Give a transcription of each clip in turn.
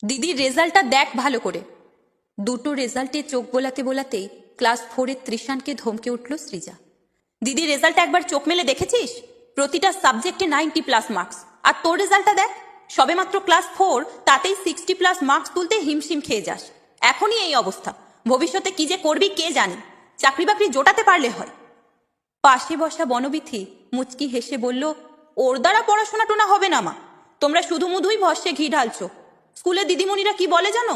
দিদির রেজাল্টটা দেখ ভালো করে। দুটো রেজাল্টে চোখ বোলাতে বোলাতেই ক্লাস 4-এর তৃষানকে ধমকে উঠল সৃজা। দিদির রেজাল্টটা একবার চোখ মেলে দেখেছিস? প্রতিটা সাবজেক্টে 90+ মার্কস। আর তোর রেজাল্টটা দেখ, সবেমাত্র ক্লাস 4, তাতেই 60+ মার্কস তুলতে হিমশিম খেয়ে যাস। এখনই এই অবস্থা, ভবিষ্যতে কি যে করবি কে জানে। চাকরি বাকরি জোটাতে পারলে হয়। পাশে বসা বনবিথি মুচকি হেসে বলল, ওর দ্বারা পড়াশোনা টোনা হবে না মা, তোমরা শুধু মুধুই ভস্যে ঘি ঢালছো। স্কুলে দিদিমণিরা কি বলে জানো?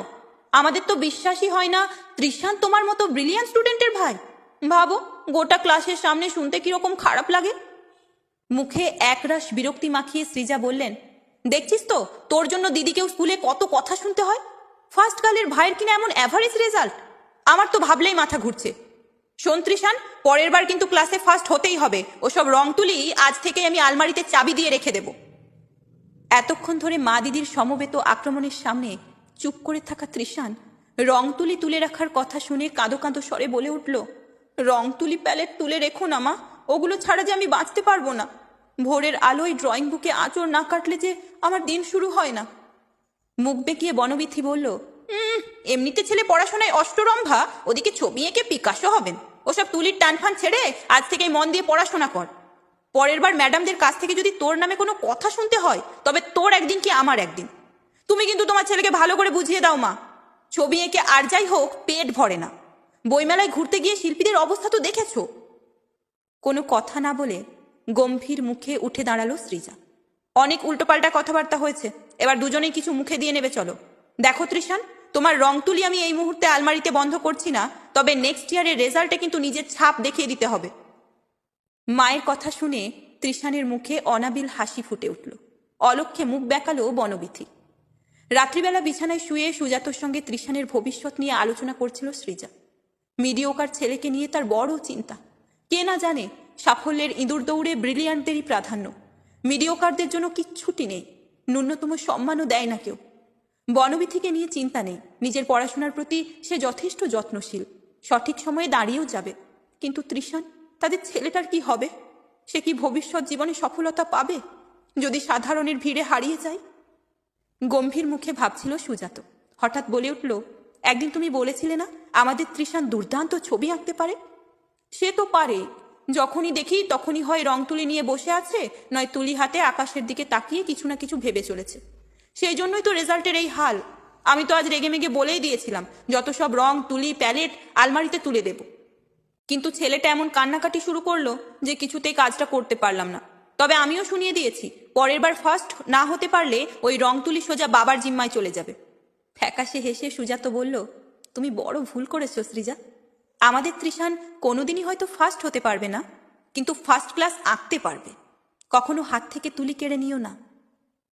আমাদের তো বিশ্বাসই হয় না তৃষান তোমার মতো ব্রিলিয়ান্ট স্টুডেন্টের ভাই। ভাবো, গোটা ক্লাসের সামনে শুনতে কিরকম খারাপ লাগে। মুখে একরাশ বিরক্তি মাখিয়ে সৃজা বললেন, দেখছিস তো তোর জন্য দিদিকেও স্কুলে কত কথা শুনতে হয়। ফার্স্ট গার্লের ভাইয়ের কিনা এমন অ্যাভারেজ রেজাল্ট, আমার তো ভাবলেই মাথা ঘুরছে। শোন তৃষান, পরের বার কিন্তু ক্লাসে ফার্স্ট হতেই হবে। ওসব রং তুলি আজ থেকে আমি আলমারিতে চাবি দিয়ে রেখে দেব। এতক্ষণ ধরে মা দিদির সমবেত আক্রমণের সামনে চুপ করে থাকা তৃষান রং তুলি তুলে রাখার কথা শুনে কাঁদো কাঁদো স্বরে বলে উঠল, রং তুলি প্যালেট তুলে রেখো না মা, ওগুলো ছাড়া যে আমি বাঁচতে পারবো না। ভোরের আলোয় ড্রয়িং বুকে আঁচড় না কাটলে যে আমার দিন শুরু হয় না। মুখ বেঁকিয়ে বনবিথি বলল, এমনিতে ছেলে পড়াশোনায় অষ্টরম্ভা, ওদিকে ছবি এঁকে পিকাসো হবেন। ওসব তুলির টানফান ছেড়ে আজ থেকে মন দিয়ে পড়াশোনা কর। পরের বার ম্যাডামদের কাছ থেকে যদি তোর নামে কোনো কথা শুনতে হয়, তবে তোর একদিন কি আমার একদিন। তুমি কিন্তু তোমার ছেলেকে ভালো করে বুঝিয়ে দাও মা। ছবি এঁকে আর যাই হোক, পেট ভরে না। বইমেলায় ঘুরতে গিয়ে শিল্পীদের অবস্থা তো দেখেছো। কোনো কথা না বলে গম্ভীর মুখে উঠে দাঁড়ালো সৃজা। অনেক উল্টোপাল্টা কথাবার্তা হয়েছে, এবার দুজনেই কিছু মুখে দিয়ে নেবে চলো। দেখো তৃষান, তোমার রং তুলি আমি এই মুহূর্তে আলমারিতে বন্ধ করছি না, তবে নেক্সট ইয়ারের রেজাল্টে কিন্তু নিজের ছাপ দেখিয়ে দিতে হবে। মায়ের কথা শুনে তৃষানের মুখে অনাবিল হাসি ফুটে উঠল। অলক্ষ্যে মুখ বেঁকালো বনবিথি। রাত্রিবেলা বিছানায় শুয়ে সুজাতর সঙ্গে তৃষানের ভবিষ্যৎ নিয়ে আলোচনা করছিল সৃজা। মিডিওকার ছেলেকে নিয়ে তার বড় চিন্তা। কে না জানে সাফল্যের ইঁদুর দৌড়ে ব্রিলিয়ান্টদেরই প্রাধান্য। মিডিওকারদের জন্য কিচ্ছুটি নেই, ন্যূনতম সম্মানও দেয় না কেউ। বনবিথিকে নিয়ে চিন্তা নেই, নিজের পড়াশোনার প্রতি সে যথেষ্ট যত্নশীল, সঠিক সময়ে দাঁড়িয়েও যাবে। কিন্তু তৃষান, তাদের ছেলেটার কি হবে? সে কি ভবিষ্যৎ জীবনে সফলতা পাবে যদি সাধারণের ভিড়ে হারিয়ে যায়? গম্ভীর মুখে ভাবছিল সুজাত। হঠাৎ বলে উঠল, একদিন তুমি বলেছিলে না আমাদের তৃষান দুর্দান্ত ছবি আঁকতে পারে? সে তো পারে, যখনই দেখি তখনই হয় রং তুলি নিয়ে বসে আছে, নয় তুলি হাতে আকাশের দিকে তাকিয়ে কিছু না কিছু ভেবে চলেছে। সেই জন্যই তো রেজাল্টের এই হাল। আমি তো আজ রেগে মেগে বলেই দিয়েছিলাম যত সব রং তুলি প্যালেট আলমারিতে তুলে দেব। কিন্তু ছেলেটা এমন কান্নাকাটি শুরু করলো যে কিছুতেই কাজটা করতে পারলাম না। তবে আমিও শুনিয়ে দিয়েছি, পরের বার ফার্স্ট না হতে পারলে ওই রং তুলি সোজা বাবার জিম্মায় চলে যাবে। ফ্যাকাশে হেসে সুজাত বলল, তুমি বড় ভুল করেছো সৃজা। আমাদের তৃষান কোনোদিনই হয়তো ফার্স্ট হতে পারবে না, কিন্তু ফার্স্ট ক্লাস আঁকতে পারবে। কখনো হাত থেকে তুলি কেড়ে নিও না।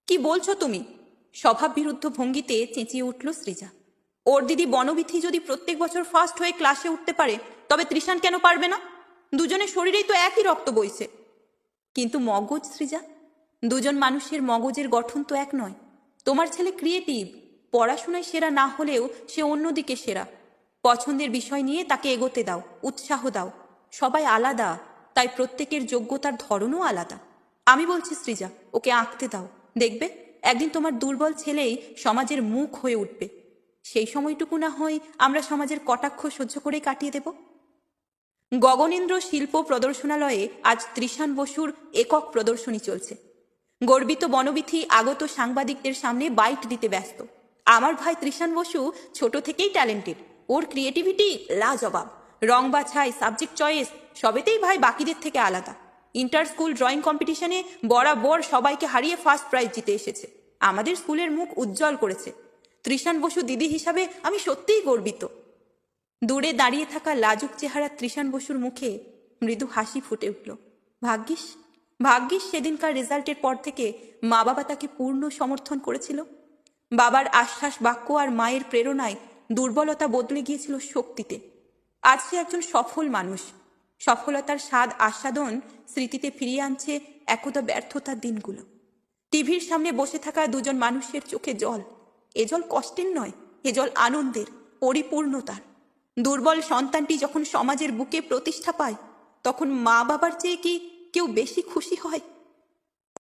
কি বলছো তুমি? স্বভাব বিরুদ্ধ ভঙ্গিতে চেঁচিয়ে উঠল সৃজা। ওর দিদি বনবিথি যদি প্রত্যেক বছর ফার্স্ট হয়ে ক্লাসে উঠতে পারে, তবে তৃষান কেন পারবে না? দুজনের শরীরেই তো একই রক্ত বইছে। কিন্তু মগজ সৃজা, দুজন মানুষের মগজের গঠন তো এক নয়। তোমার ছেলে ক্রিয়েটিভ, পড়াশোনায় সেরা না হলেও সে অন্যদিকে সেরা। পছন্দের বিষয় নিয়ে তাকে এগোতে দাও, উৎসাহ দাও। সবাই আলাদা, তাই প্রত্যেকের যোগ্যতার ধরনও আলাদা। আমি বলছি সৃজা, ওকে আঁকতে দাও। দেখবে একদিন তোমার দুর্বল ছেলেই সমাজের মুখ হয়ে উঠবে। সেই সময়টুকু না হয় আমরা সমাজের কটাক্ষ সহ্য করে কাটিয়ে দেব। গগনেন্দ্র শিল্প প্রদর্শনালয়ে আজ তৃষান বসুর একক প্রদর্শনী চলছে। গর্বিত বনবিথি আগত সাংবাদিকদের সামনে বাইট দিতে ব্যস্ত। আমার ভাই তৃষান বসু ছোট থেকেই ট্যালেন্টেড, ওর ক্রিয়েটিভিটি লাজবাব। রং বাছাই, সাবজেক্ট চয়েস সবেতেই ভাই বাকিদের থেকে আলাদা। ইন্টার স্কুল ড্রয়িং কম্পিটিশনে বরাবর সবাইকে হারিয়ে ফার্স্ট প্রাইজ জিতে এসেছে। আমাদের স্কুলের মুখ উজ্জ্বল করেছে। তৃষান বসু দিদি হিসাবে আমি সত্যিই গর্বিত। দূরে দাঁড়িয়ে থাকা লাজুক চেহারা তৃষান বসুর মুখে মৃদু হাসি ফুটে উঠল। ভাগ্যিস ভাগ্যিস সেদিনকার রেজাল্টের পর থেকে মা বাবা তাকে পূর্ণ সমর্থন করেছিল। বাবার আশ্বাস বাক্য আর মায়ের প্রেরণায় দুর্বলতা বদলে গিয়েছিল শক্তিতে। আজ সে একজন সফল মানুষ। সফলতার স্বাদ আস্বাদন স্মৃতিতে ফিরিয়ে আনছে একদা ব্যর্থতার দিনগুলো। টিভির সামনে বসে থাকা দুজন মানুষের চোখে জল। এ জল কষ্টের নয়, এ জল আনন্দের, পরিপূর্ণতার। দুর্বল সন্তানটি যখন সমাজের বুকে প্রতিষ্ঠা পায়, তখন মা বাবার চেয়ে কি কেউ বেশি খুশি হয়?